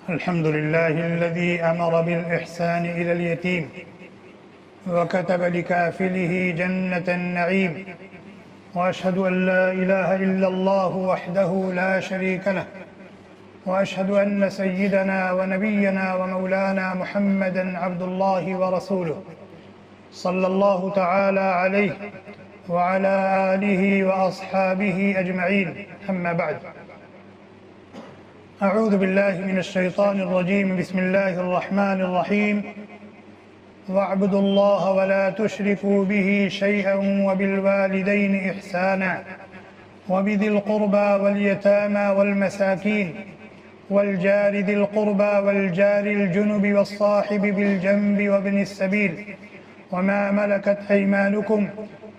الحمد لله الذي أمر بالإحسان إلى اليتيم وكتب لكافله جنة النعيم، وأشهد أن لا إله إلا الله وحده لا شريك له، وأشهد أن سيدنا ونبينا ومولانا محمدًا عبد الله ورسوله، صلى الله تعالى عليه وعلى آله وأصحابه أجمعين، أما بعد. أعوذ بالله من الشيطان الرجيم. بسم الله الرحمن الرحيم. واعبدوا الله ولا تشركوا به شيئا وبالوالدين إحسانا وبذي القربى واليتامى والمساكين والجار ذي القربى والجار الجنب والصاحب بالجنب وابن السبيل وما ملكت أيمانكم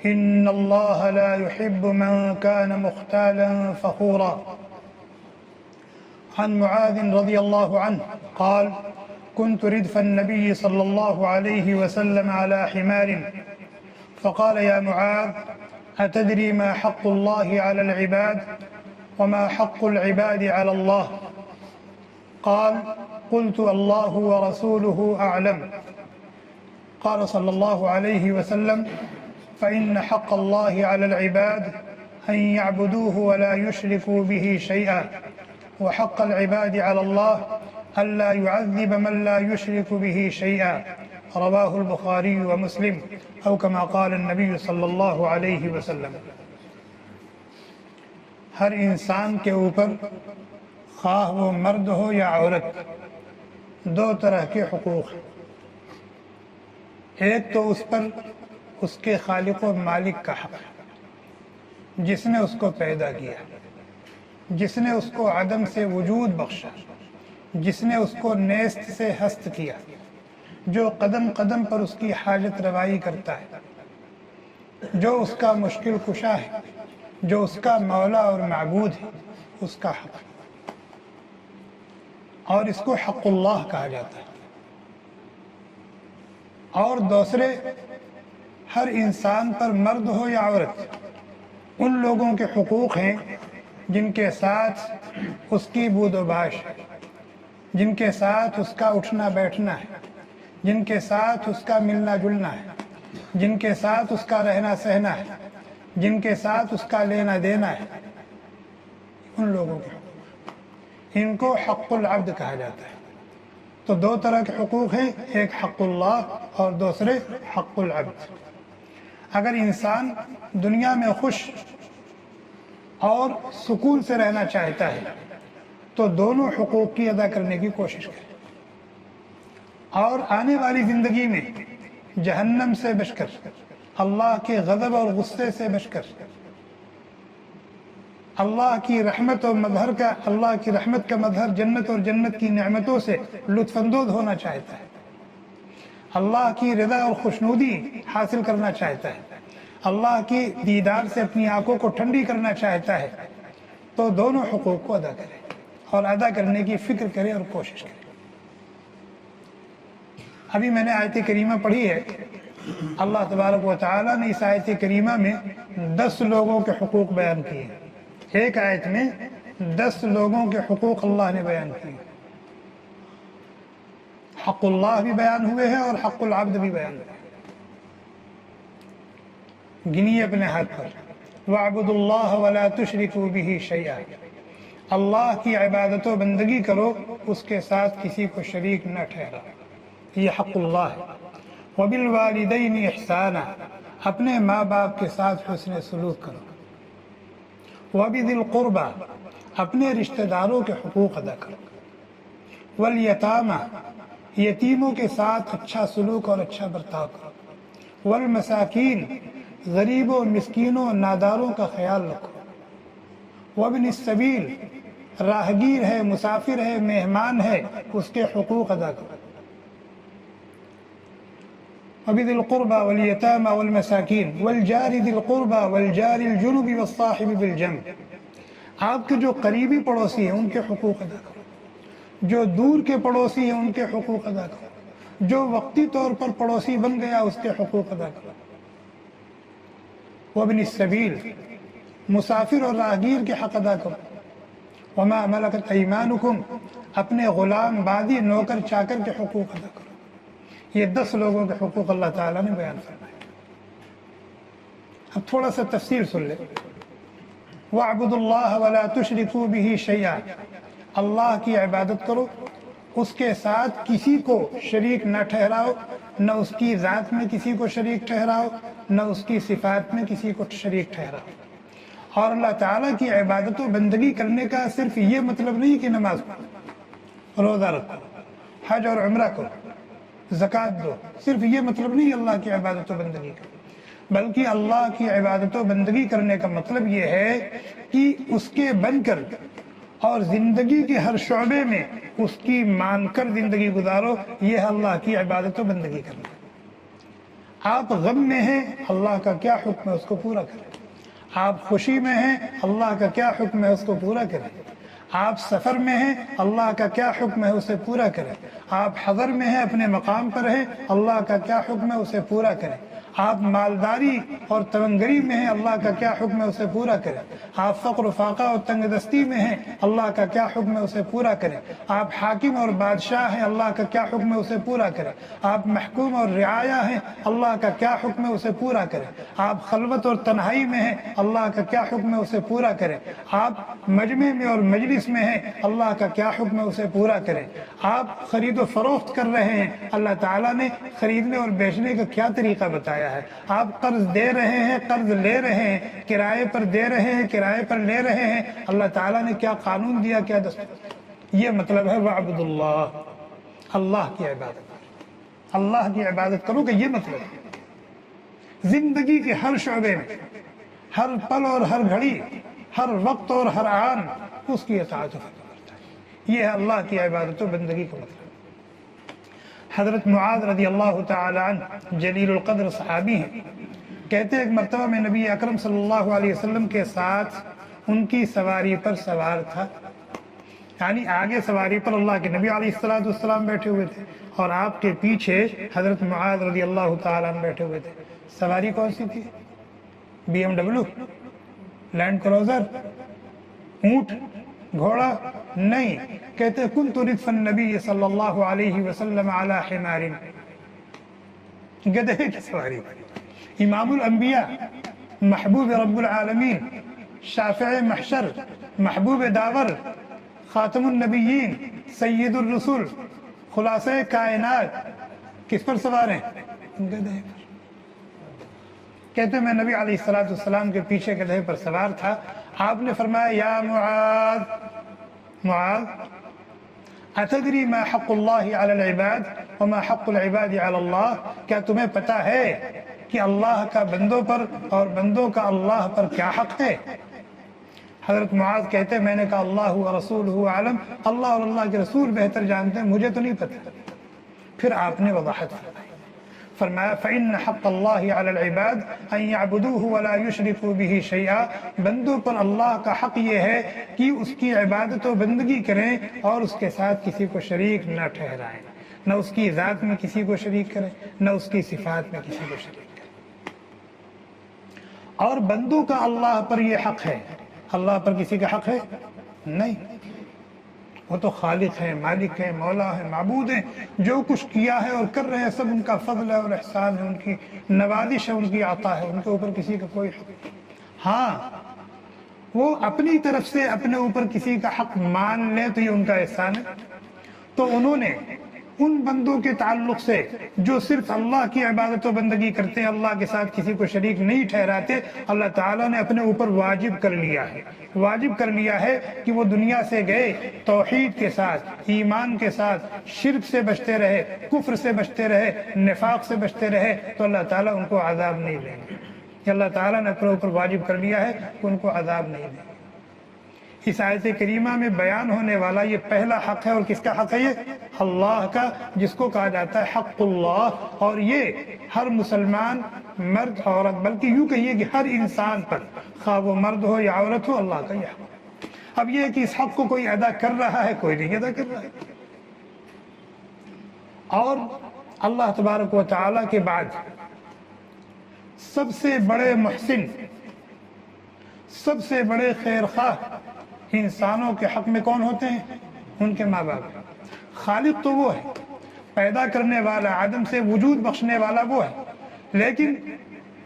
إن الله لا يحب من كان مختالا فخورا. عن معاذ رضي الله عنه قال: كنت ردف النبي صلى الله عليه وسلم على حمار فقال: يا معاذ، أتدري ما حق الله على العباد وما حق العباد على الله؟ قال: قلت: الله ورسوله أعلم. قال صلى الله عليه وسلم: فإن حق الله على العباد أن يعبدوه ولا يشركوا به شيئا، وحق العباد على الله ألا يعذب من لا يشرك به شيئا. رواه البخاري ومسلم أو كما قال النبي صلی اللہ علیہ وسلم. ہر انسان کے اوپر، خواہ وہ مرد ہو یا عورت، دو طرح کے حقوق ہیں. ایک تو اس پر اس کے خالق و مالک کا حق ہے، جس نے اس کو پیدا کیا، جس نے اس کو عدم سے وجود بخشا، جس نے اس کو نیست سے ہست کیا، جو قدم قدم پر اس کی حاجت روائی کرتا ہے، جو اس کا مشکل کشا ہے، جو اس کا مولا اور معبود ہے، اس کا حق ہے. اور اس کو حق اللہ کہا جاتا ہے. اور دوسرے، ہر انسان پر، مرد ہو یا عورت، ان لوگوں کے حقوق ہیں جن کے ساتھ اس کی بود و باش ہے، جن کے ساتھ اس کا اٹھنا بیٹھنا ہے، جن کے ساتھ اس کا ملنا جلنا ہے، جن کے ساتھ اس کا رہنا سہنا ہے، جن کے ساتھ اس کا لینا دینا ہے. ان لوگوں کے حقوق، ان کو حق العبد کہا جاتا ہے. تو دو طرح کے حقوق ہیں، ایک حق اللہ اور دوسرے حق العبد. اگر انسان دنیا میں خوش اور سکون سے رہنا چاہتا ہے تو دونوں حقوق کی ادا کرنے کی کوشش کرے، اور آنے والی زندگی میں جہنم سے بچ کر، اللہ کے غضب اور غصے سے بچ کر، اللہ کی رحمت اور مظہر کا، اللہ کی رحمت کا مظہر جنت اور جنت کی نعمتوں سے لطف اندوز ہونا چاہتا ہے، اللہ کی رضا اور خوشنودی حاصل کرنا چاہتا ہے، اللہ کی دیدار سے اپنی آنکھوں کو ٹھنڈی کرنا چاہتا ہے، تو دونوں حقوق کو ادا کرے اور ادا کرنے کی فکر کرے اور کوشش کرے. ابھی میں نے آیت کریمہ پڑھی ہے. اللہ تبارک و تعالیٰ نے اس آیت کریمہ میں 10 لوگوں کے حقوق بیان کیے. ایک آیت میں 10 لوگوں کے حقوق اللہ نے بیان کیے. حق اللہ بھی بیان ہوئے ہیں اور حق العبد بھی بیان ہوئے ہیں. گنیے اپنے ہاتھ پر. وَاعْبُدُوا اللَّهَ وَلَا تُشْرِكُوا بِهِ شَيْئًا. اللہ کی عبادت و بندگی کرو، اس کے ساتھ کسی کو شریک نہ ٹھہرا. یہ حق اللہ ہے. وَبِالْوَالِدَيْنِ إِحْسَانًا. اپنے ماں باپ کے ساتھ حسن سلوک کرو. وَبِذِي الْقُرْبَى. اپنے رشتہ داروں کے حقوق ادا کرو. وَالْيَتَامَى. یتیموں کے ساتھ اچھا سلوک اور اچھا برتاؤ کرو. وَالْمَسَاكِينَ. غریبوں، مسکینوں، ناداروں کا خیال رکھو. وَابْنِ السَّبِيلِ. راہگیر ہے، مسافر ہے، مہمان ہے، اس کے حقوق ادا کرو. وَبِذِي الْقُرْبَى وَالْيَتَامَى وَالْمَسَاكِينِ وَالْجَارِ ذِي الْقُرْبَى وَالْجَارِ الْجُنُبِ وَالصَّاحِبِ بِالْجَنبِ. آپ کے جو قریبی پڑوسی ہیں ان کے حقوق ادا کرو، جو دور کے پڑوسی ہیں ان کے حقوق ادا کرو، جو وقتی طور پر پڑوسی بن گیا اس کے حقوق ادا کرو. وابن السبیل. مسافر اور راہگیر کے حق ادا کرو. وما ملکت ایمانکم، اپنے غلام بادی نوکر چاکر کے حقوق ادا کرو۔ یہ 10 لوگوں کے حقوق اللہ تعالیٰ نے بیان فرمائے۔ اب تھوڑا سا تفصیل سن لیں۔ وَاعْبُدُوا اللَّهَ وَلَا تُشْرِكُوا بِهِ شَيْئًا، اللہ کی عبادت کرو، اس کے ساتھ کسی کو شریک نہ ٹھہراؤ، نہ اس کی ذات میں کسی کو شریک ٹھہراؤ، نہ اس کی صفات میں کسی کو شریک ٹھہراؤ۔ اور اللہ تعالیٰ کی عبادت و بندگی کرنے کا صرف یہ مطلب نہیں کہ نماز پڑھو، روزہ رکھو، حج اور عمرہ کرو، زکوٰۃ دو، صرف یہ مطلب نہیں اللہ کی عبادت و بندگی کا، بلکہ اللہ کی عبادت و بندگی کرنے کا مطلب یہ ہے کہ اس کے بن کر اور زندگی کے ہر شعبے میں اس کی مان کر زندگی گزارو، یہ ہے اللہ کی عبادت و بندگی کرنا۔ آپ غم میں ہیں، اللہ کا کیا حکم ہے اس کو پورا کریں۔ آپ خوشی میں ہیں، اللہ کا کیا حکم ہے اس کو پورا کریں۔ آپ سفر میں ہیں، اللہ کا کیا حکم ہے اسے پورا کریں۔ آپ حضر میں ہیں، اپنے مقام پر ہیں، اللہ کا کیا حکم ہے اسے پورا کریں۔ آپ مالداری اور تونگری میں ہیں، اللہ کا کیا حکم ہے اسے پورا کریں۔ آپ فقر و فاقہ اور تنگ دستی میں ہیں، اللہ کا کیا حکم ہے اسے پورا کریں۔ آپ حاکم اور بادشاہ ہیں، اللہ کا کیا حکم ہے اسے پورا کریں۔ آپ محکوم اور رعایا ہیں، اللہ کا کیا حکم ہے اسے پورا کریں۔ آپ خلوت اور تنہائی میں ہیں، اللہ کا کیا حکم ہے اسے پورا کریں۔ آپ مجمع میں اور مجلس میں ہیں، اللہ کا کیا حکم ہے اسے پورا کریں۔ آپ خرید و فروخت کر رہے ہیں، اللہ تعالیٰ نے خریدنے اور بیچنے کا کیا طریقہ بتایا ہے۔ آپ قرض دے رہے ہیں، قرض لے رہے ہیں، کرائے پر دے رہے ہیں، کرائے پر لے رہے ہیں، اللہ تعالیٰ نے کیا قانون دیا، کیا دستور۔ یہ مطلب ہے وَاعْبُدُوا اللَّهَ، اللہ کی عبادت، اللہ کی عبادت کرو کہ یہ مطلب ہے۔ زندگی کے ہر شعبے میں، ہر پل اور ہر گھڑی، ہر وقت اور ہر آن اس کی اطاعت و فرمان کرتا ہے۔ یہ ہے اللہ کی عبادت و بندگی کا مطلب۔ حضرت معاذ رضی اللہ تعالی عنہ جلیل القدر صحابی ہیں، کہتے ہیں ایک مرتبہ میں نبی اکرم صلی اللہ علیہ وسلم کے ساتھ ان کی سواری پر سوار تھا، یعنی آگے سواری پر اللہ کے نبی علیہ السلام بیٹھے ہوئے تھے اور آپ کے پیچھے حضرت معاذ رضی اللہ تعالی عنہ بیٹھے ہوئے تھے۔ سواری کون سی تھی؟ BMW، لینڈ کروزر، اونٹ، گھوڑا؟ نہیں، کہتے کنت ردف النبی صلی اللہ علیہ وسلم علی حمار، گدھے کی سواری۔ امام الانبیاء، محبوب رب العالمین، شافع محشر، محبوب داور، خاتم النبیین، سید الرسول، خلاصہ کائنات، کس پر سوار ہیں؟ گدھے پر۔ کہتے میں نبی علیہ السلام کے پیچھے گدھے پر سوار تھا، آپ نے فرمایا یا معاذ، معاذ اتدری ما حق اللہ علی العباد وما حق العباد علی اللہ، کیا تمہیں پتہ ہے کہ اللہ کا بندوں پر اور بندوں کا اللہ پر کیا حق ہے؟ حضرت معاذ کہتے میں نے کہا اللہ و رسولہ اعلم، اللہ اور اللہ کے رسول بہتر جانتے ہیں، مجھے تو نہیں پتہ۔ پھر آپ نے وضاحت فرمایا فإن حق اللہ علی العباد ان یعبدوہ ولا یشرکوا بہ شیئا، بندوں پر اللہ کا حق یہ ہے کہ اس کی عبادت و بندگی کریں اور اس کے ساتھ کسی کو شریک نہ ٹھہرائیں، نہ اس کی ذات میں کسی کو شریک کریں، نہ اس کی صفات میں کسی کو شریک کریں۔ اور بندوں کا اللہ پر یہ حق ہے، اللہ پر کسی کا حق ہے نہیں، وہ تو خالق ہے، مالک ہے، مولا ہے، معبود ہے، جو کچھ کیا ہے اور کر رہے ہیں سب ان کا فضل ہے اور احسان ہے، ان کی نوازش ہے، ان کی عطا ہے، ان کے اوپر کسی کا کوئی حق نہیں۔ ہاں وہ اپنی طرف سے اپنے اوپر کسی کا حق مان لے تو یہ ان کا احسان ہے۔ تو انہوں نے ان بندوں کے تعلق سے جو صرف اللہ کی عبادت و بندگی کرتے ہیں، اللہ کے ساتھ کسی کو شریک نہیں ٹھہراتے، اللہ تعالیٰ نے اپنے اوپر واجب کر لیا ہے، واجب کر لیا ہے کہ وہ دنیا سے گئے توحید کے ساتھ، ایمان کے ساتھ، شرک سے بچتے رہے، کفر سے بچتے رہے، نفاق سے بچتے رہے، تو اللہ تعالیٰ ان کو عذاب نہیں دیں گے۔ کہ اللہ تعالیٰ نے اپنے اوپر واجب کر لیا ہے کہ ان کو عذاب نہیں دیں گے۔ اس آیت کریمہ میں بیان ہونے والا یہ پہلا حق ہے، اور کس کا حق ہے؟ یہ اللہ کا، جس کو کہا جاتا ہے حق اللہ، اور یہ ہر مسلمان مرد عورت، بلکہ یوں کہیے کہ ہر انسان پر، خواہ وہ مرد ہو یا عورت ہو، اللہ کا یہ حق۔ اب یہ ہے کہ اس حق کو کوئی ادا کر رہا ہے، کوئی نہیں ادا کر رہا ہے۔ اور اللہ تبارک و تعالیٰ کے بعد سب سے بڑے محسن، سب سے بڑے خیر خواہ، انسانوں کے حق میں کون ہوتے ہیں؟ ان کے ماں باپ۔ خالق تو وہ ہے، پیدا کرنے والا، عدم سے وجود بخشنے والا وہ ہے، لیکن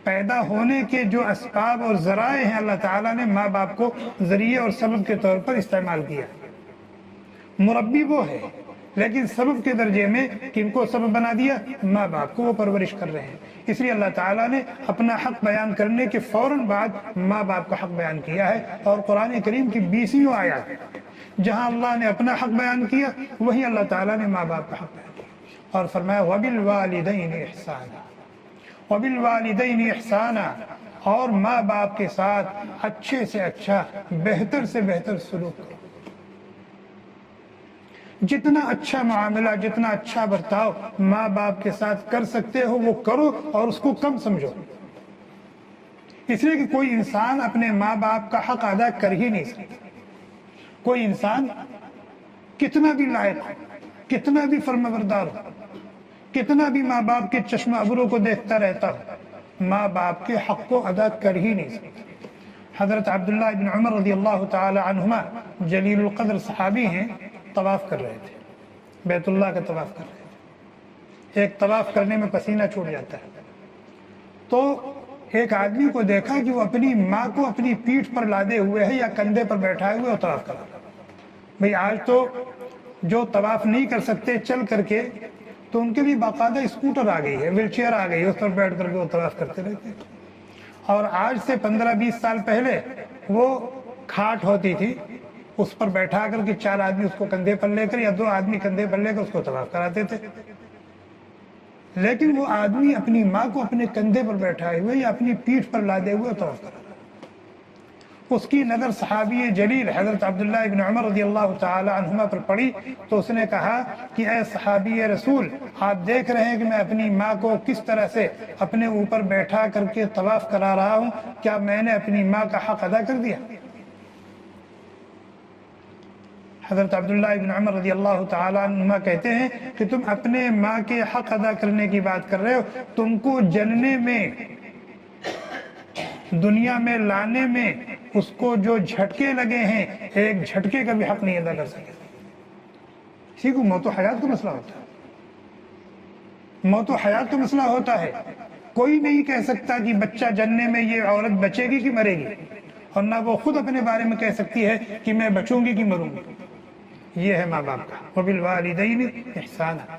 پیدا ہونے کے جو اسباب اور ذرائع ہیں اللہ تعالیٰ نے ماں باپ کو ذریعے اور سبب کے طور پر استعمال کیا۔ مربی وہ ہے، لیکن سبب کے درجے میں کن کو سبب بنا دیا؟ ماں باپ کو، وہ پرورش کر رہے ہیں۔ اس لیے اللہ تعالیٰ نے اپنا حق بیان کرنے کے فوراً بعد ماں باپ کا حق بیان کیا ہے، اور قرآن کریم کی 20 آیات جہاں اللہ نے اپنا حق بیان کیا، وہی اللہ تعالیٰ نے ماں باپ کا حق بیان کیا اور فرمایا وَبِالْوَالِدَيْنِ إِحْسَانًا، وَبِالْوَالِدَيْنِ إِحْسَانًا، اور ماں باپ کے ساتھ اچھے سے اچھا، بہتر سے بہتر سلوک کرو۔ جتنا اچھا معاملہ، جتنا اچھا برتاؤ ماں باپ کے ساتھ کر سکتے ہو وہ کرو، اور اس کو کم سمجھو، اس لیے کہ کوئی انسان اپنے ماں باپ کا حق ادا کر ہی نہیں سکتا۔ کوئی انسان کتنا بھی لائق ہو، کتنا بھی فرمانبردار ہو، کتنا بھی ماں باپ کے چشم ابرو کو دیکھتا رہتا ہو، ماں باپ کے حق کو ادا کر ہی نہیں سکتا۔ حضرت عبداللہ بن عمر رضی اللہ تعالی عنہما جلیل القدر صحابی ہیں، طواف کر رہے تھے، بیت اللہ کا طواف کر رہے تھے۔ ایک طواف کرنے میں پسینہ چھوٹ جاتا ہے، تو ایک آدمی کو دیکھا کہ وہ اپنی ماں کو اپنی پیٹھ پر لادے ہوئے ہے یا کندھے پر بیٹھائے ہوئے اور طواف کر رہا ہے۔ بھئی آج تو جو طواف نہیں کر سکتے چل کر کے، تو ان کے لیے باقاعدہ اسکوٹر آ گئی ہے، ویل چیئر آ گئی ہے، اس پر بیٹھ کر کے وہ طواف کرتے رہتے ہیں۔ اور آج سے 15-20 سال پہلے وہ کھاٹ ہوتی تھی، اس پر بیٹھا کر کے 4 آدمی اس کو کندھے پر لے کر یا 2 آدمی کندھے پر لے کر اس کو طواف کراتے تھے، لیکن وہ آدمی اپنی ماں کو اپنے کندھے پر بیٹھائے ہوئے یا اپنی پیٹھ پر لادے ہوئے طواف کرا رہا ہے۔ اس کی نظر صحابی جلیل حضرت عبداللہ ابن عمر رضی اللہ تعالی عنہما پر پڑی، تو اس نے کہا کہ اے صحابی رسول، آپ دیکھ رہے ہیں کہ میں اپنی ماں کو کس طرح سے اپنے اوپر بیٹھا کر کے طواف کرا رہا ہوں، کیا میں نے اپنی ماں کا حق ادا کر دیا؟ حضرت عبداللہ ابن عمر رضی اللہ تعالیٰ عنہما کہتے ہیں کہ تم اپنے ماں کے حق ادا کرنے کی بات کر رہے ہو، تم کو جننے میں، دنیا میں لانے میں اس کو جو جھٹکے لگے ہیں، ایک جھٹکے کا بھی حق نہیں ادا کر سکے۔ اسی کو موت و حیات کا مسئلہ ہوتا ہے، موت و حیات کا مسئلہ ہوتا ہے۔ کوئی نہیں کہہ سکتا کہ بچہ جننے میں یہ عورت بچے گی کہ مرے گی، اور نہ وہ خود اپنے بارے میں کہہ سکتی ہے کہ میں بچوں گی کہ مروں گی۔ یہ ہے ماں باپ کا وَبِالْوَالِدَيْنِ إِحْسَانًا۔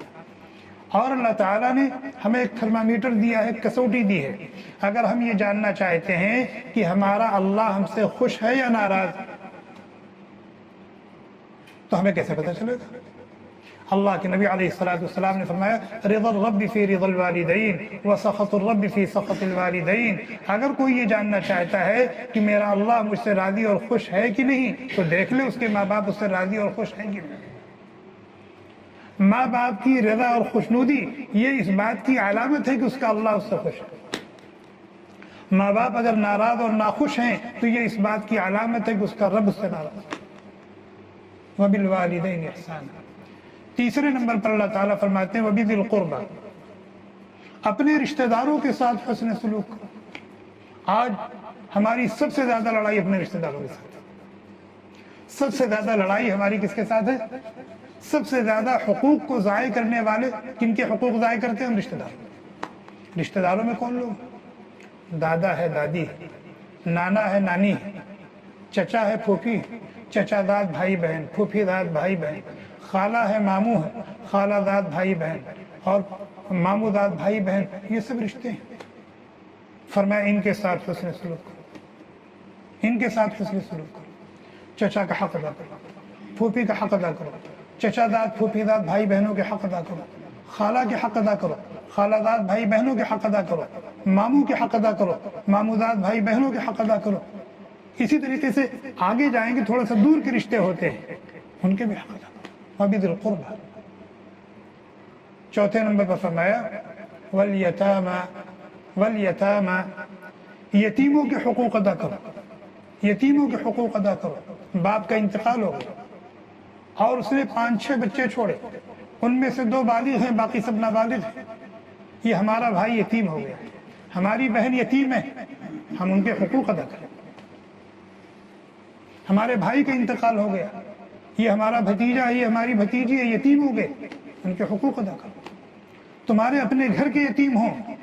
اور اللہ تعالیٰ نے ہمیں ایک تھرمامیٹر دیا ہے، کسوٹی دی ہے۔ اگر ہم یہ جاننا چاہتے ہیں کہ ہمارا اللہ ہم سے خوش ہے یا ناراض، تو ہمیں کیسے پتہ چلے گا؟ اللہ کے نبی علیہ السلام نے فرمایا رضا الرب فی رضا الوالدین وسخط الرب فی سخط الوالدین۔ اگر کوئی یہ جاننا چاہتا ہے کہ میرا اللہ مجھ سے راضی اور خوش ہے کہ نہیں، تو دیکھ لے اس کے ماں باپ اس سے راضی اور خوش ہیں کہ نہیں۔ ماں باپ کی رضا اور خوشنودی یہ اس بات کی علامت ہے کہ اس کا اللہ اس سے خوش ہے۔ ماں باپ اگر ناراض اور ناخوش ہیں تو یہ اس بات کی علامت ہے کہ اس کا رب اس سے ناراض ہے۔ وَبِالْوَالِدَيْنِ إِحْسَانًا۔ تیسرے نمبر پر اللہ تعالیٰ فرماتے ہیں وَبِذِي الْقُرْبَى، اپنے رشتہ داروں کے ساتھ حسن سلوک کرو۔ آج ہماری سب سے زیادہ لڑائی اپنے رشتہ داروں کے ساتھ ہے۔ سب سے زیادہ لڑائی ہماری کس کے ساتھ ہے؟ سب سے زیادہ حقوق کو ضائع کرنے والے کن کے حقوق ضائع کرتے ہیں؟ ہم رشتہ دار۔ رشتہ داروں میں کون لوگ؟ دادا ہے، دادی ہے، نانا ہے، نانی ہے، چچا ہے، پھوپھی، چچا داد بھائی بہن، پھوپھی داد بھائی بہن، خالہ ہے، ماموں ہے، خالہ داد بھائی بہن اور ماموں داد بھائی بہن، یہ سب رشتے ہیں۔ فرمایا ان کے ساتھ حسن سلوک کرو، ان کے ساتھ حسن سلوک کرو۔ چچا کا حق ادا کرو، پھوپھی کا حق ادا کرو، چچا داد پھوپھی داد بھائی بہنوں کے حق ادا کرو، خالہ کے حق ادا کرو، خالہ داد بھائی بہنوں کے حق ادا کرو، ماموں کے حق ادا کرو، ماموں داد بھائی بہنوں کے حق ادا کرو۔ اسی طریقے سے آگے جائیں گے، تھوڑا سا دور کے رشتے ہوتے ہیں، ان کے بھی حق ادا کرو۔ وَبِذِي الْقُرْبَى۔ چوتھے نمبر پر فرمایا وَالْيَتَامَى، یتیموں کے حقوق ادا کرو، یتیموں کے حقوق ادا کرو۔ باپ کا انتقال ہو گیا اور اس نے 5-6 بچے چھوڑے، ان میں سے 2 بالغ ہیں، باقی سب نابالغ ہیں۔ یہ ہمارا بھائی یتیم ہو گیا، ہماری بہن یتیم ہے، ہم ان کے حقوق ادا کریں۔ ہمارے بھائی کا انتقال ہو گیا، یہ ہمارا بھتیجا ہے، یہ ہماری بھتیجی ہے، یتیم ہو گئے، ان کے حقوق ادا کرو۔ تمہارے اپنے گھر کے یتیم ہوں،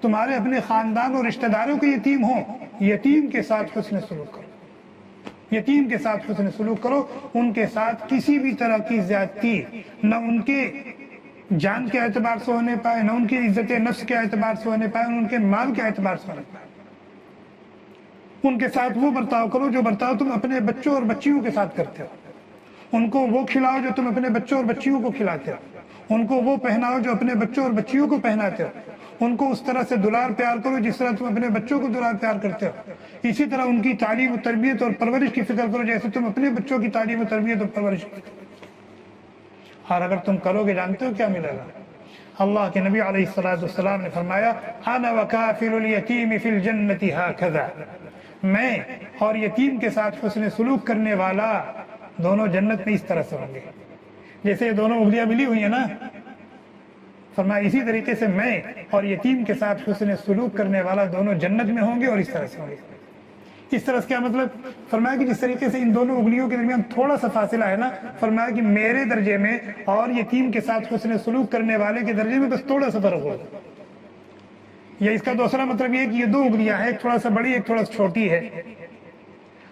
تمہارے اپنے خاندان اور رشتہ داروں کے یتیم ہوں، یتیم کے ساتھ حسن سلوک کرو، یتیم کے ساتھ حسن سلوک کرو۔ ان کے ساتھ کسی بھی طرح کی زیادتی نہ ان کے جان کے اعتبار سے ہونے پائے، نہ ان کی عزت نفس کے اعتبار سے ہونے پائے، ان کے مال کے اعتبار سے ہونے پائے۔ ان کے ساتھ وہ برتاؤ کرو جو برتاؤ تم اپنے بچوں اور بچیوں کے ساتھ کرتے ہو۔ ان کو وہ کھلاؤ جو تم اپنے بچوں اور بچیوں کو کھلاتے ہو۔ ان کو وہ پہناؤ جو اپنے بچوں اور بچیوں کو پہناتے ہو۔ ان کو اس طرح سے دلار پیار کرو جس طرح تم اپنے بچوں کو دلار پیار کرتے ہو۔ اسی طرح ان کی تعلیم و تربیت اور پرورش کی فکر کرو جیسے تم اپنے بچوں کی تعلیم و تربیت اور پرورش کی فکر کرو۔ اور اگر تم کرو گے جانتے ہو کیا ملے گا؟ اللہ کے نبی علیہ السلام نے فرمایا انا وکافل الیتیم فی الجنۃ ہکذا، میں اور یتیم کے ساتھ حسن سلوک کرنے والا دونوں جنت میں اس طرح سے ہوں گے، جیسے یہ دونوں انگلیاں ملی ہوئی ہیں نا، فرمایا اسی طریقے سے میں اور یتیم کے ساتھ حسن سلوک کرنے والا دونوں جنت میں ہوں گے اور اس طرح سے ہوں گے۔ اس طرح سے کیا مطلب؟ فرمایا کہ جس طریقے سے ان دونوں انگلیوں کے درمیان تھوڑا سا فاصلہ ہے نا، فرمایا کہ میرے درجے میں اور یتیم کے ساتھ حسن سلوک کرنے والے کے درجے میں بس تھوڑا سا فرق ہوگا۔ یا اس کا دوسرا مطلب یہ ہے کہ یہ دو انگلیاں ہیں، ایک تھوڑا سا بڑی ایک تھوڑا سا چھوٹی ہے،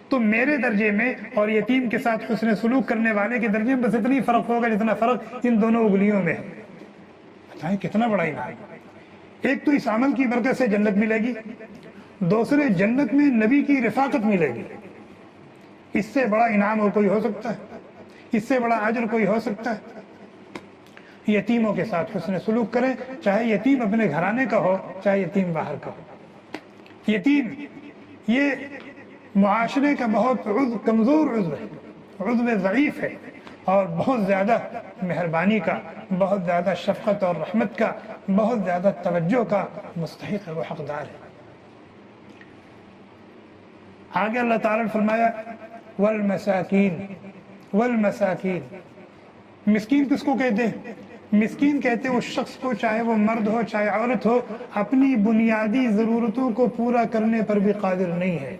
تو میرے درجے میں اور یتیم کے ساتھ حسن سلوک کرنے والے کے درجے میں بس اتنی فرق ہوگا جتنا فرق ان دونوں انگلیوں میں ہے۔ بتائیں کتنا بڑا انعام۔ ایک تو اس عمل کی برکت سے جنت ملے گی، دوسرے جنت میں نبی کی رفاقت ملے گی۔ اس سے بڑا انعام اور کوئی ہو سکتا ہے؟ اس سے بڑا اجر کوئی ہو سکتا ہے؟ یتیموں کے ساتھ حسن سلوک کریں، چاہے یتیم اپنے گھرانے کا ہو چاہے یتیم باہر کا ہو۔ یتیم یہ معاشرے کا بہت کمزور عضو ہے، عضو ضعیف ہے، اور بہت زیادہ مہربانی کا، بہت زیادہ شفقت اور رحمت کا، بہت زیادہ توجہ کا مستحق ہے، وہ حقدار ہے۔ آگے اللہ تعالیٰ نے فرمایا والمساکین، والمساکین، مسکین کس کو کہتے ہیں؟ مسکین کہتے ہیں اس شخص کو، چاہے وہ مرد ہو چاہے عورت ہو، اپنی بنیادی ضرورتوں کو پورا کرنے پر بھی قادر نہیں ہے،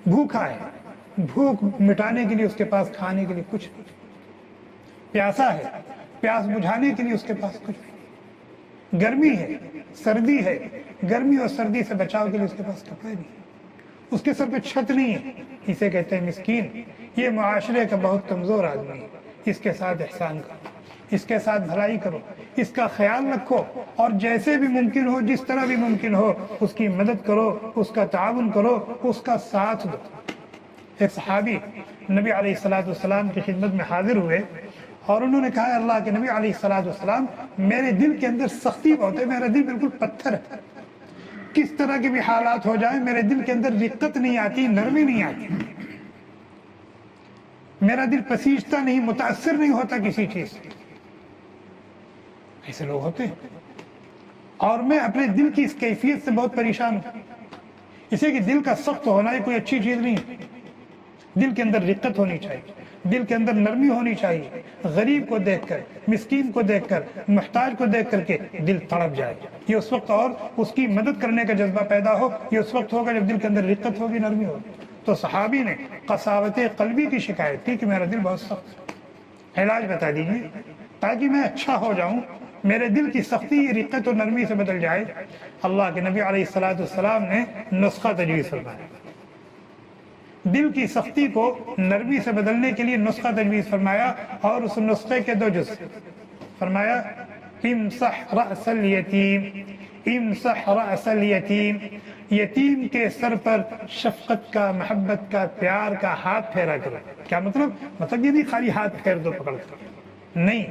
بھوکا ہے، بھوک مٹانے کے لیے اس کے پاس کھانے کے لیے کچھ نہیں، پیاسا ہے، پیاس بجھانے کے لیے اس کے پاس کچھ نہیں، گرمی ہے، سردی ہے، گرمی اور سردی سے بچاؤ کے لیے اس کے پاس کپڑے نہیں، اس کے سر پہ چھت نہیں ہے، اسے کہتے ہیں مسکین۔ یہ معاشرے کا بہت کمزور آدمی ہے، اس کے ساتھ احسان کرو، اس کے ساتھ بھلائی کرو، اس کا خیال رکھو، اور جیسے بھی ممکن ہو، جس طرح بھی ممکن ہو، اس کی مدد کرو، اس کا تعاون کرو، اس کا ساتھ دو۔ ایک صحابی نبی علیہ السلام کی خدمت میں حاضر ہوئے اور انہوں نے کہا اللہ کے نبی علیہ السلام، میرے دل کے اندر سختی بہت ہے، میرا دل بالکل پتھر ہے، کس طرح کے بھی حالات ہو جائیں میرے دل کے اندر رقت نہیں آتی، نرمی نہیں آتی، میرا دل پسیجتا نہیں، متاثر نہیں ہوتا کسی چیز سے۔ ایسے لوگ ہوتے ہیں، اور میں اپنے دل کی اس کیفیت سے بہت پریشان ہوں، اسے کہ دل کا سخت ہونا ہی کوئی اچھی چیز نہیں ہے، دل کے اندر رقت ہونی چاہیے، دل کے اندر نرمی ہونی چاہیے، غریب کو دیکھ کر، مسکین کو دیکھ کر، محتاج کو دیکھ کر کے دل تڑپ جائے، یہ اس وقت، اور اس کی مدد کرنے کا جذبہ پیدا ہو، یہ اس وقت ہوگا جب دل کے اندر رقت ہوگی، نرمی ہوگی۔ تو صحابی نے قساوت قلبی کی شکایت کی کہ میرا دل بہت سخت ہے، علاج بتا دیجیے تاکہ میں اچھا ہو جاؤں، میرے دل کی سختی یہ رقت اور نرمی سے بدل جائے۔ اللہ کے نبی علیہ السلام نے نسخہ تجویز فرمایا، دل کی سختی کو نرمی سے بدلنے کے لیے نسخہ تجویز فرمایا، اور اس نسخے کے دو جز فرمایا امسح رأس الیتیم، امسح رأس الیتیم، یتیم کے سر پر شفقت کا، محبت کا، پیار کا ہاتھ پھیرا کرو۔ کیا مطلب؟ مطلب یہ نہیں خالی ہاتھ پھیر دو پکڑ کر، نہیں،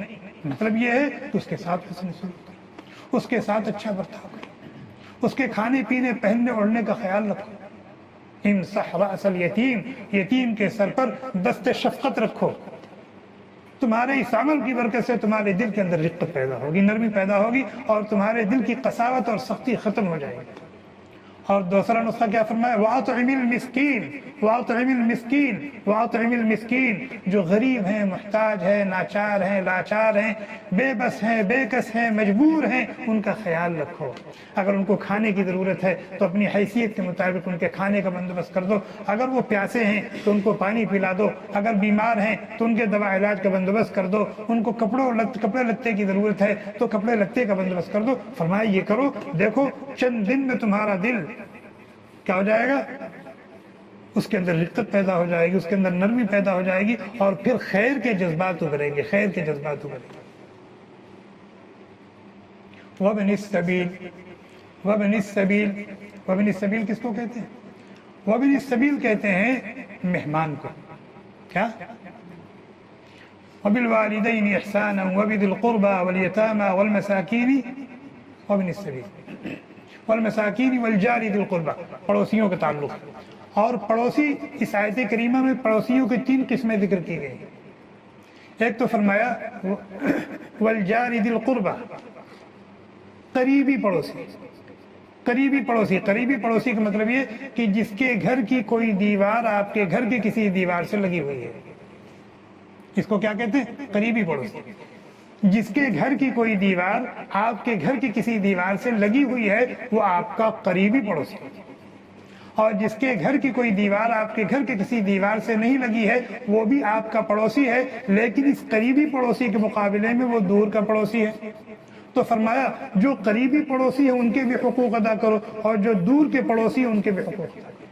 مطلب یہ ہے کہ اس کے ساتھ حسن سلوک کرو، اس کے ساتھ اچھا برتاؤ کرو، اس کے کھانے پینے پہننے اوڑھنے کا خیال رکھو۔ امسح رأس الیتیم، یتیم کے سر پر دست شفقت رکھو۔ تمہارے اس عمل کی برکت سے تمہارے دل کے اندر رقت پیدا ہوگی، نرمی پیدا ہوگی، اور تمہارے دل کی قساوت اور سختی ختم ہو جائے گی۔ اور دوسرا نسخہ کیا فرمایا؟ وَأَطْعِمِ الْمِسْكِينَ وَأَطْعِمِ الْمِسْكِينَ وَأَطْعِمِ الْمِسْكِينَ، جو غریب ہیں، محتاج ہیں، ناچار ہیں، لاچار ہیں، بے بس ہیں، بے کس ہیں، مجبور ہیں، ان کا خیال رکھو۔ اگر ان کو کھانے کی ضرورت ہے تو اپنی حیثیت کے مطابق ان کے کھانے کا بندوبست کر دو، اگر وہ پیاسے ہیں تو ان کو پانی پلا دو، اگر بیمار ہیں تو ان کے دوا علاج کا بندوبست کر دو، ان کو کپڑے لتے کی ضرورت ہے تو کپڑے لتے کا بندوبست کر دو۔ فرمایا یہ کرو، دیکھو چند دن میں تمہارا دل کیا ہو جائے گا؟ اس کے اندر رقت پیدا ہو جائے گی، اس کے اندر نرمی پیدا ہو جائے گی، اور پھر خیر کے جذبات ابھریں گے، خیر کے جذبات ابھریں گے۔ وَابْنِ السَّبِيلِ وَابْنِ السَّبِيلِ وَابْنِ السَّبِيلِ کس کو کہتے ہیں؟ وَابْنِ السَّبِيلِ کہتے ہیں مہمان کو۔ کیا؟ وَبِالْوَالِدَيْنِ إِحْسَانًا وَبِذِي الْقُرْبَى وَالْيَتَامَى وَالْمَسَاكِينِ وَابْنِ السَّبِيلِ والمساکین والجار ذی القربى، پڑوسیوں کا تعلق۔ اور پڑوسی اس آیت کریمہ میں پڑوسیوں کی 3 قسمیں ذکر کی گئی۔ ایک تو فرمایا والجار ذی القربى، قریبی پڑوسی۔ قریبی پڑوسی، قریبی پڑوسی کا مطلب یہ کہ جس کے گھر کی کوئی دیوار آپ کے گھر کی کسی دیوار سے لگی ہوئی ہے، اس کو کیا کہتے ہیں؟ قریبی پڑوسی۔ جس کے گھر کی کوئی دیوار آپ کے گھر کی کسی دیوار سے لگی ہوئی ہے وہ آپ کا قریبی پڑوسی، اور جس کے گھر کی کوئی دیوار آپ کے گھر کے کسی دیوار سے نہیں لگی ہے وہ بھی آپ کا پڑوسی ہے، لیکن اس قریبی پڑوسی کے مقابلے میں وہ دور کا پڑوسی ہے۔ تو فرمایا جو قریبی پڑوسی ہیں ان کے بھی حقوق ادا کرو، اور جو دور کے پڑوسی ہیں ان کے بھی حقوق ادا کرو۔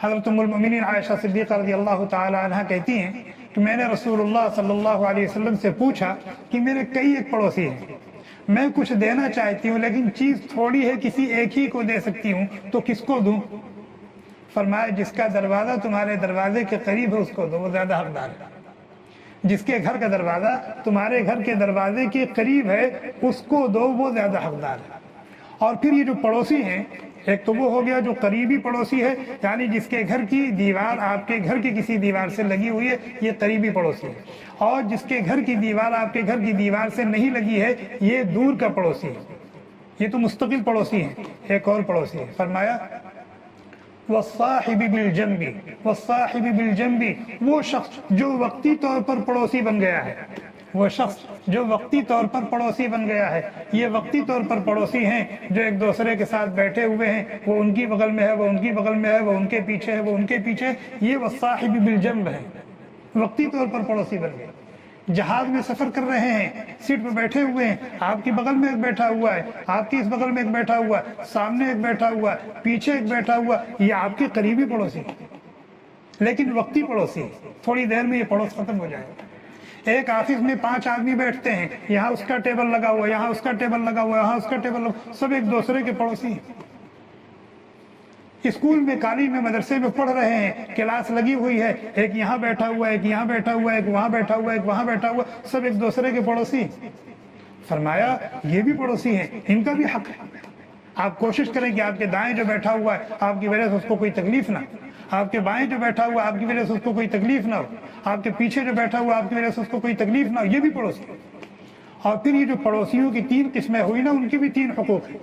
حضرت ام المؤمنین عائشہ صدیقہ رضی اللہ تعالی عنہ کہتی ہیں کہ میں نے رسول اللہ صلی اللہ علیہ وسلم سے پوچھا کہ میرے کئی ایک پڑوسی ہیں، میں کچھ دینا چاہتی ہوں لیکن چیز تھوڑی ہے، کسی ایک ہی کو دے سکتی ہوں، تو کس کو دوں؟ فرمایا جس کا دروازہ تمہارے دروازے کے قریب ہے اس کو دو، وہ زیادہ حقدار ہے۔ جس کے گھر کا دروازہ تمہارے گھر کے دروازے کے قریب ہے اس کو دو، وہ زیادہ حقدار ہے۔ اور پھر یہ جو پڑوسی ہیں، ایک تو وہ ہو گیا جو قریبی پڑوسی ہے، یعنی جس کے گھر کی دیوار آپ کے گھر کی کسی دیوار سے لگی ہوئی ہے، یہ قریبی پڑوسی ہے، اور جس کے گھر کی دیوار آپ کے گھر کی دیوار سے نہیں لگی ہے یہ دور کا پڑوسی ہے، یہ تو مستقل پڑوسی ہے۔ ایک اور پڑوسی ہے، فرمایا والصاحب بالجنب، والصاحب بالجنب، وہ شخص جو وقتی طور پر پڑوسی بن گیا ہے، وہ شخص جو وقتی طور پر پڑوسی بن گیا ہے۔ یہ وقتی طور پر پڑوسی ہیں جو ایک دوسرے کے ساتھ بیٹھے ہوئے ہیں، وہ ان کی بغل میں ہے، وہ ان کی بغل میں ہے، وہ ان کے پیچھے ہے، وہ ان کے پیچھے، یہ والصاحب بالجنب ہے، وقتی طور پر پڑوسی بن گئے۔ جہاز میں سفر کر رہے ہیں، سیٹ پہ بیٹھے ہوئے ہیں، آپ کی بغل میں ایک بیٹھا ہوا ہے، آپ کی اس بغل میں ایک بیٹھا ہوا ہے، سامنے ایک بیٹھا ہوا ہے، پیچھے ایک بیٹھا ہوا ہے، یہ آپ کے قریبی پڑوسی ہے، لیکن وقتی پڑوسی، تھوڑی دیر میں یہ پڑوس ختم ہو جائے گا۔ ایک آفس میں 5 آدمی بیٹھتے ہیں، یہاں اس کا ٹیبل لگا ہوا ہے، یہاں اس کا ٹیبل لگا ہوا ہے، یہاں اس کا ٹیبل لگا، سب ایک دوسرے کے پڑوسی ہیں۔ اسکول میں، کالج میں، مدرسے میں پڑھ رہے ہیں، کلاس لگی ہوئی ہے، ایک یہاں بیٹھا ہوا ہے، ایک یہاں بیٹھا ہوا ہے، ایک وہاں بیٹھا ہوا ہے، ایک وہاں بیٹھا ہوا ہے، سب ایک دوسرے کے پڑوسی۔ فرمایا یہ بھی پڑوسی ہیں، ان کا بھی حق ہے۔ آپ کوشش کریں کہ آپ کے دائیں جو بیٹھا ہوا ہے آپ کی وجہ سے اس کو کوئی تکلیف نہ، آپ کے بائیں جو بیٹھا ہوا آپ کی وجہ سے اس کو کوئی تکلیف نہ ہو، آپ کے پیچھے جو بیٹھا ہوا آپ کی وجہ سے اس کو کوئی تکلیف نہ ہو، یہ بھی پڑوسی۔ اور پھر یہ جو پڑوسیوں کی 3 قسمیں ہوئی نا، ان کی بھی 3 حقوق ہیں۔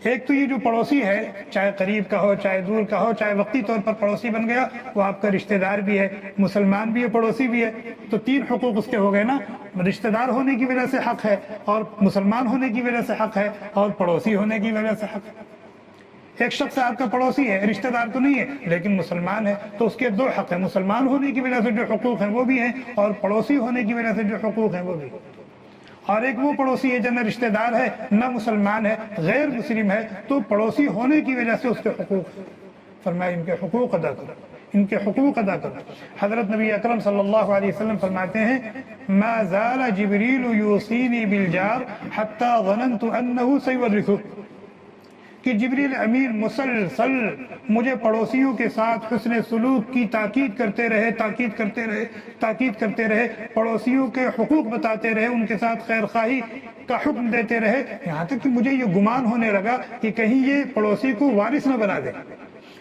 ایک تو یہ جو پڑوسی ہے، چاہے قریب کا ہو، چاہے دور کا ہو، چاہے وقتی طور پر پڑوسی بن گیا، وہ آپ کا رشتہ دار بھی ہے، مسلمان بھی ہے، پڑوسی بھی ہے، تو 3 حقوق اس کے ہو گئے نا، رشتہ دار ہونے کی وجہ سے حق ہے، اور مسلمان ہونے کی وجہ سے حق ہے، اور پڑوسی ہونے کی وجہ سے حق ہے۔ ایک شخص آپ کا پڑوسی ہے، رشتہ دار تو نہیں ہے لیکن مسلمان ہے، تو اس کے 2 حق ہیں، مسلمان ہونے کی وجہ سے جو حقوق ہیں وہ بھی ہیں، اور پڑوسی ہونے کی وجہ سے جو حقوق ہیں وہ بھی۔ اور ایک وہ پڑوسی ہے جو نہ رشتہ دار ہے، نہ مسلمان ہے، غیر مسلم ہے، تو پڑوسی ہونے کی وجہ سے اس کے حقوق ہیں۔ فرمایا ان کے حقوق ادا کرو، ان کے حقوق ادا کرو۔ حضرت نبی اکرم صلی اللہ علیہ وسلم فرماتے ہیں ما زال جبریل یوصینی بالجار حتی ظننت انہ سیورثہ، کہ جبریل امین مسلسل مجھے پڑوسیوں کے ساتھ حسن سلوک کی تاکید کرتے رہے، پڑوسیوں کے حقوق بتاتے رہے، ان کے ساتھ خیر خواہی کا حکم دیتے رہے، یہاں تک کہ مجھے یہ گمان ہونے لگا کہ کہیں یہ پڑوسی کو وارث نہ بنا دے۔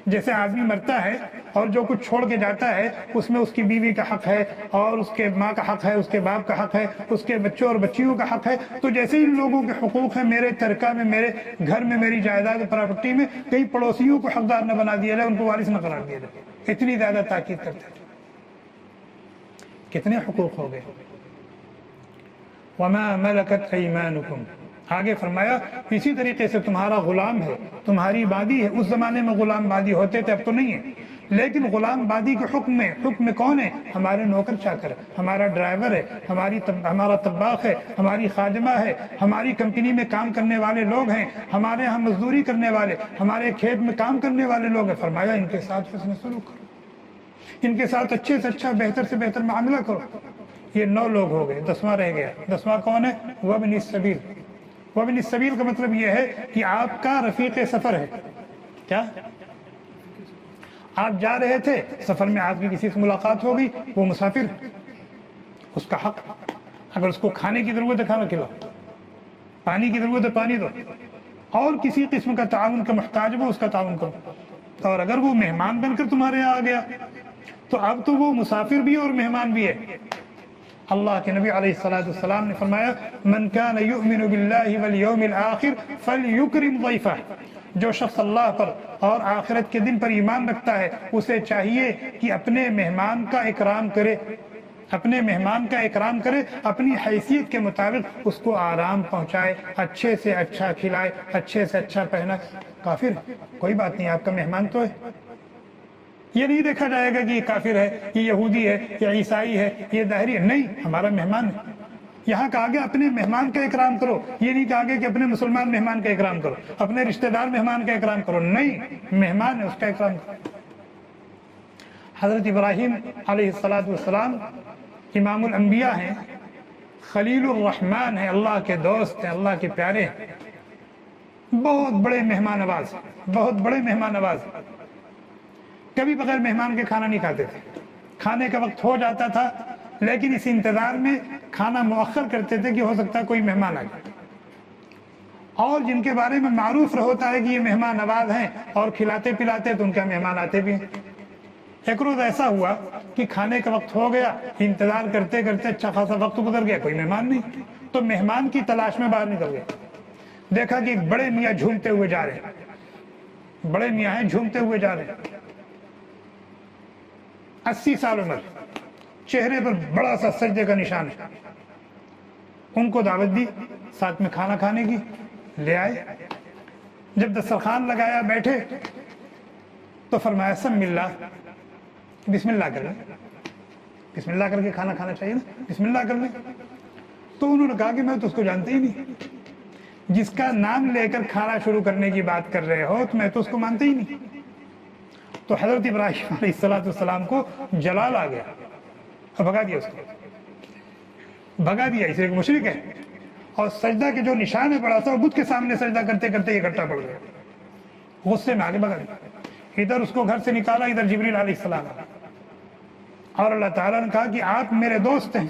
جیسے آدمی مرتا ہے اور جو کچھ چھوڑ کے جاتا ہے اس میں اس کی بیوی کا حق ہے، اور اس کے ماں کا حق ہے، اس کے باپ کا حق ہے، اس کے بچوں اور بچیوں کا حق ہے۔ تو جیسے ان لوگوں کے حقوق ہیں میرے ترکہ میں، میرے گھر میں، میری جائیداد پراپرٹی میں، کئی پڑوسیوں کو حقدار نہ بنا دیا جائے، ان کو وارث نہ قرار دیا جائے۔ اتنی زیادہ تاکید کرتے تھے۔ کتنے حقوق ہو گئے۔ وَمَا مَلَكَتْ أَيْمَانُكُمْ، آگے فرمایا اسی طریقے سے تمہارا غلام ہے، تمہاری بادی ہے۔ اس زمانے میں غلام بادی ہوتے تھے، اب تو نہیں ہے، لیکن غلام بادی کے حکم میں کون ہے؟ ہمارے نوکر چاکر، ہمارا ڈرائیور ہے، ہمارا طباخ ہے، ہماری خادمہ ہے، ہماری کمپنی میں کام کرنے والے لوگ ہیں، ہمارے ہاں مزدوری کرنے والے، ہمارے کھیت میں کام کرنے والے لوگ ہیں۔ فرمایا ان کے ساتھ حسن سلوک کرو، ان کے ساتھ اچھے سے اچھا، بہتر سے بہتر معاملہ کرو۔ یہ 9 لوگ ہو گئے، 10واں رہ گیا۔ 10واں کون ہے؟ وابن السبیل۔ وابن السبیل کا مطلب یہ ہے کہ آپ کا رفیق سفر ہے۔ کیا؟ آپ جا رہے تھے، سفر میں آپ کی کسی سے ملاقات ہو گئی، وہ مسافر، اس کا حق، اگر اس کو کھانے کی ضرورت ہے کھانا کھلاؤ، پانی کی ضرورت ہے پانی دو، اور کسی قسم کا تعاون کا محتاج ہو اس کا تعاون کرو۔ اور اگر وہ مہمان بن کر تمہارے یہاں آ گیا تو اب تو وہ مسافر بھی اور مہمان بھی ہے۔ اللہ کے نبی علیہ السلام نے فرمایا من کان یؤمن باللہ والیوم الآخر فلیکرم ضیفہ، جو شخص اللہ پر اور آخرت کے دن پر ایمان رکھتا ہے اسے چاہیے کہ اپنے مہمان کا اکرام کرے، اپنے مہمان کا اکرام کرے، اپنی حیثیت کے مطابق اس کو آرام پہنچائے، اچھے سے اچھا کھلائے، اچھے سے اچھا پہنا۔ کافر کوئی بات نہیں، آپ کا مہمان تو ہے، یہ نہیں دیکھا جائے گا کہ یہ کافر ہے، یہ یہودی ہے، یا عیسائی ہے، یہ داہری ہے، نہیں، ہمارا مہمان ہے۔ یہاں کہا گیا اپنے مہمان کا اکرام کرو، یہ نہیں کہا گیا کہ اپنے مسلمان مہمان کا اکرام کرو، اپنے رشتہ دار مہمان کا اکرام کرو، نہیں، مہمان ہے اس کا اکرام کرو۔ حضرت ابراہیم علیہ السلام امام الانبیاء ہیں، خلیل الرحمن ہیں، اللہ کے دوست ہیں، اللہ کے پیارے ہیں، بہت بڑے مہمان نواز، بہت بڑے مہمان نواز، کبھی بغیر مہمان کے کھانا نہیں کھاتے تھے۔ کھانے کا وقت ہو جاتا تھا لیکن اس انتظار میں کھانا مؤخر کرتے تھے کہ ہو سکتا ہے کوئی مہمان آ جائے، اور جن کے بارے میں معروف ہوتا ہے کہ یہ مہمان نواز ہیں اور کھلاتے پلاتے تو ان کا مہمان آتے بھی ہیں۔ ایک روز ایسا ہوا کہ کھانے کا وقت ہو گیا، انتظار کرتے کرتے اچھا خاصا وقت گزر گیا، کوئی مہمان نہیں، تو مہمان کی تلاش میں باہر نکل گئے۔ دیکھا کہ ایک بڑے میاں جھومتے ہوئے جا رہے ہیں، بڑے میاں ہیں جھومتے ہوئے جا رہے ہیں، 80 سال عمر، چہرے پر بڑا سا سجدے کا نشان ہے۔ ان کو دعوت دی ساتھ میں کھانا کھانے کی، لے آئے۔ جب دسترخوان لگایا بیٹھے تو فرمایا سم اللہ، بسم اللہ کر لیں، بسم اللہ کر کے کھانا کھانا چاہیے نا، بسم اللہ کر لیں۔ تو انہوں نے کہا کہ میں تو اس کو جانتے ہی نہیں، جس کا نام لے کر کھانا شروع کرنے کی بات کر رہے ہو تو میں تو اس کو مانتے ہی نہیں۔ تو حضرت ابراہیم علیہ السلام کو جلال آ گیا اور بھگا دیا، اس کو بھگا دیا، اس لیے کہ مشرک ہے، اور سجدہ کے جو نشان ہے بڑا سا، بدھ کے سامنے سجدہ کرتے کرتے یہ گھٹا پڑ گیا، غصے میں آگے بھگا دیا۔ ادھر اس کو گھر سے نکالا، ادھر جبریل علیہ السلام، اور اللہ تعالیٰ نے کہا کہ آپ میرے دوست ہیں۔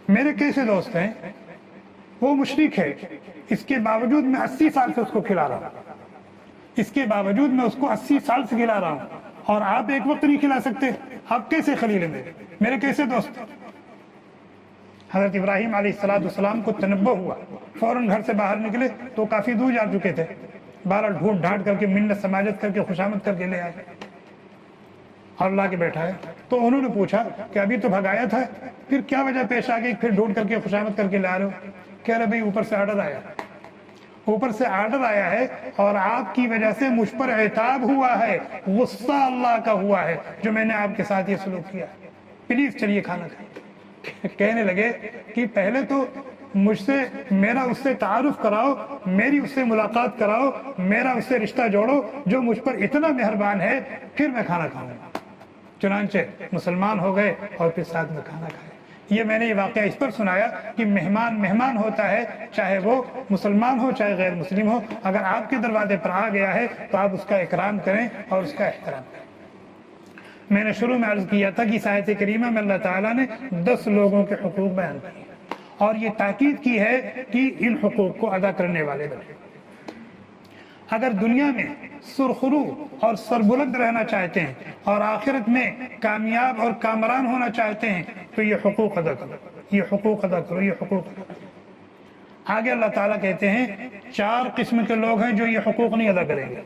میرے کیسے دوست ہیں؟ وہ مشرک ہے، اس کے باوجود میں 80 سال سے اس کو کھلا رہا ہوں، اس کے باوجود میں اس کو 80 سال سے کھلا رہا ہوں، اور آپ ایک وقت نہیں کھلا سکتے، آپ کیسے خلیل ہیں میرے کیسے دوست؟ حضرت ابراہیم علیہ السلام کو تنبہ ہوا، فوراً گھر سے باہر نکلے تو کافی دور جا چکے تھے، بہرحال ڈھونڈ ڈھانٹ کر کے منت سماجت کر کے خوشامد کر کے لے آئے اور لا کے بیٹھا ہے۔ تو انہوں نے پوچھا کہ ابھی تو بھگایا تھا، پھر کیا وجہ پیش آ گئی، پھر ڈھونڈ کر کے خوشامد کر کے لا رہے ہو؟ کہہ رہے بھائی اوپر سے آرڈر آیا، اوپر سے آرڈر آیا ہے اور آپ کی وجہ سے مجھ پر عتاب ہوا ہے، غصہ اللہ کا ہوا ہے جو میں نے آپ کے ساتھ یہ سلوک کیا، پلیز چلیے کھانا کھائیں۔ کہنے لگے کہ پہلے تو مجھ سے میرا اس سے تعارف کراؤ، میری اس سے ملاقات کراؤ، میرا اس سے رشتہ جوڑو جو مجھ پر اتنا مہربان ہے، پھر میں کھانا کھاؤں گا۔ چنانچہ مسلمان ہو گئے اور پھر ساتھ میں کھانا کھایا۔ یہ میں نے یہ واقعہ اس پر سنایا کہ مہمان ہوتا ہے، چاہے وہ مسلمان ہو چاہے غیر مسلم ہو، اگر آپ کے دروازے پر آ گیا ہے تو آپ اس کا اکرام کریں اور اس کا احترام کریں۔ میں نے شروع میں عرض کیا تھا کہ اس آیت کریمہ میں اللہ تعالیٰ نے 10 لوگوں کے حقوق بیان کیے اور یہ تاکید کی ہے کہ ان حقوق کو ادا کرنے والے بنے۔ اگر دنیا میں سرخرو اور سربلند رہنا چاہتے ہیں اور آخرت میں کامیاب اور کامران ہونا چاہتے ہیں تو یہ حقوق ادا کرو، یہ حقوق ادا کرو، یہ حقوق ادا کرو۔ آگے اللہ تعالیٰ کہتے ہیں 4 قسم کے لوگ ہیں جو یہ حقوق نہیں ادا کریں گے،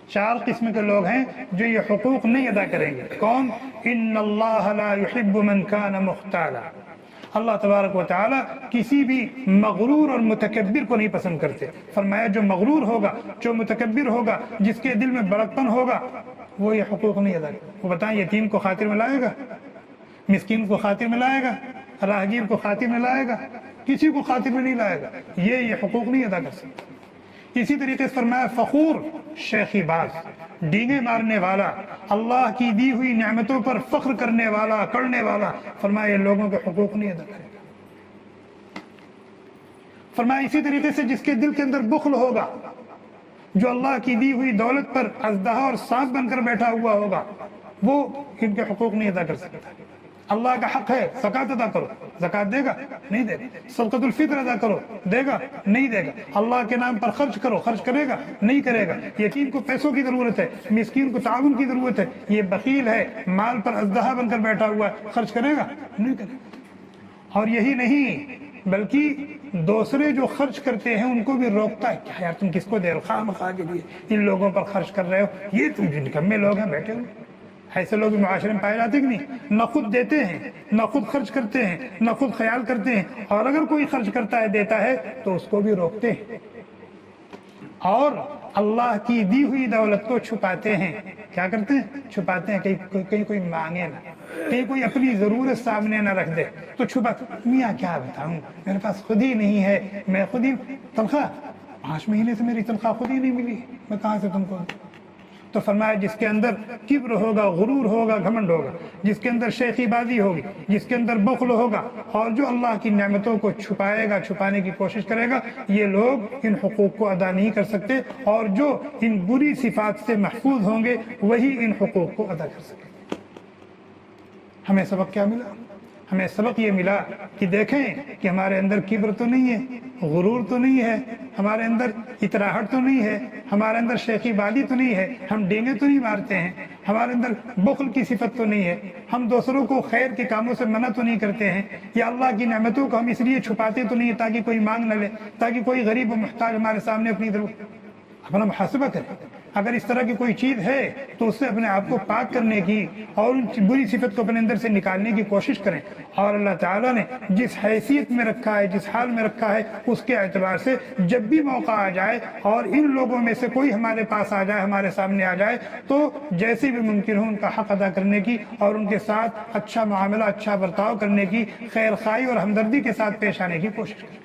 4 قسم کے لوگ ہیں جو یہ حقوق نہیں ادا کریں گے۔ کون؟ ان اللہ لا يحب من كان مختالا، اللہ تبارک و تعالی کسی بھی مغرور اور متکبر کو نہیں پسند کرتے۔ فرمایا جو مغرور ہوگا، جو متکبر ہوگا، جس کے دل میں بڑکپن ہوگا، وہ یہ حقوق نہیں ادا کرے۔ وہ بتائیں یتیم کو خاطر میں لائے گا، مسکین کو خاطر میں لائے گا، راہگیر کو خاطر میں لائے گا؟ کسی کو خاطر میں نہیں لائے گا، یہ حقوق نہیں ادا کر سکتا۔ اسی طریقے سے فرمایا فخور، شیخی باز، ڈینگے مارنے والا، اللہ کی دی ہوئی نعمتوں پر فخر کرنے والا، کرنے والا، فرمایا یہ لوگوں کے حقوق نہیں ادا کرے گا۔ فرمایا اسی طریقے سے جس کے دل کے اندر بخل ہوگا، جو اللہ کی دی ہوئی دولت پر اژدہا اور سانپ بن کر بیٹھا ہوا ہوگا، وہ ان کے حقوق نہیں ادا کر سکتا۔ اللہ کا حق ہے زکوٰۃ ادا کرو، زکوٰۃ دے گا؟ نہیں دے گا۔ صدقۃ الفطر ادا کرو، دے گا؟ نہیں دے گا۔ اللہ کے نام پر خرچ کرو، خرچ کرے گا؟ نہیں کرے گا۔ یتیم کو پیسوں کی ضرورت ہے، مسکین کو تعاون کی ضرورت ہے، یہ بخیل ہے، مال پر اژدہا بن کر بیٹھا ہوا ہے، خرچ کرے گا؟ نہیں کرے گا۔ اور یہی نہیں بلکہ دوسرے جو خرچ کرتے ہیں ان کو بھی روکتا ہے، کیا یار تم کس کو دے رہے ہو، خواہ مخواہ کے لیے ان لوگوں پر خرچ کر رہے ہو، یہ تم نکمے لوگ ہیں بیٹھے ہوئے۔ ایسے لوگ معاشرے میں پائے جاتے کہ نہیں؟ نہ خود دیتے ہیں، نہ خود خرچ کرتے ہیں، نہ خود خیال کرتے ہیں، اور اگر کوئی خرچ کرتا ہے، دیتا ہے تو اس کو بھی روکتے ہیں، اور اللہ کی دی ہوئی دولت کو چھپاتے ہیں۔ کیا کرتے ہیں؟ چھپاتے ہیں، کہیں کوئی مانگے نہ، کہیں کوئی اپنی ضرورت سامنے نہ رکھ دے تو چھپا۔ میاں کیا بتاؤں، میرے پاس خود ہی نہیں ہے، میں خود ہی تنخواہ 5 مہینے سے میری تنخواہ خود ہی نہیں ملی، میں کہاں سے تم کو دوں؟ تو فرمایا جس کے اندر کبر ہوگا، غرور ہوگا، گھمنڈ ہوگا، جس کے اندر شیخی بازی ہوگی، جس کے اندر بخل ہوگا، اور جو اللہ کی نعمتوں کو چھپائے گا، چھپانے کی کوشش کرے گا، یہ لوگ ان حقوق کو ادا نہیں کر سکتے، اور جو ان بری صفات سے محفوظ ہوں گے وہی ان حقوق کو ادا کر سکیں گے۔ ہمیں سبق کیا ملا؟ ہمیں سبق یہ ملا کہ دیکھیں کہ ہمارے اندر کبر تو نہیں ہے، غرور تو نہیں ہے، ہمارے اندر اتراہٹ تو نہیں ہے، ہمارے اندر شیخی بازی تو نہیں ہے، ہم ڈینگے تو نہیں مارتے ہیں، ہمارے اندر بخل کی صفت تو نہیں ہے، ہم دوسروں کو خیر کے کاموں سے منع تو نہیں کرتے ہیں، یا اللہ کی نعمتوں کو ہم اس لیے چھپاتے تو نہیں ہے تاکہ کوئی مانگ نہ لے، تاکہ کوئی غریب و محتاج ہمارے سامنے اپنا محاسبہ کرے۔ اگر اس طرح کی کوئی چیز ہے تو اس سے اپنے آپ کو پاک کرنے کی اور ان بری صفت کو اپنے اندر سے نکالنے کی کوشش کریں، اور اللہ تعالیٰ نے جس حیثیت میں رکھا ہے، جس حال میں رکھا ہے، اس کے اعتبار سے جب بھی موقع آ جائے اور ان لوگوں میں سے کوئی ہمارے پاس آ جائے، ہمارے سامنے آ جائے، تو جیسے بھی ممکن ہو ان کا حق ادا کرنے کی اور ان کے ساتھ اچھا معاملہ، اچھا برتاؤ کرنے کی، خیر خواہی اور ہمدردی کے ساتھ پیش آنے کی کوشش کریں۔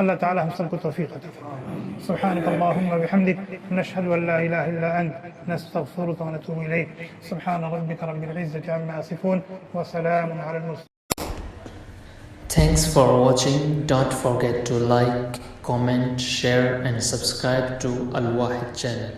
اللہ تعالی ہم سب کو توفیق عطا فرمائے۔ سبحانک اللہم وبحمدک، نشہد ان لا الہ الا انت، نستغفرک ونتوب الیک۔ سبحان ربک رب العزۃ عما یصفون وسلام علی المرسلین۔ Thanks for watching. Don't forget to like, comment, share and subscribe to Al Wahid channel.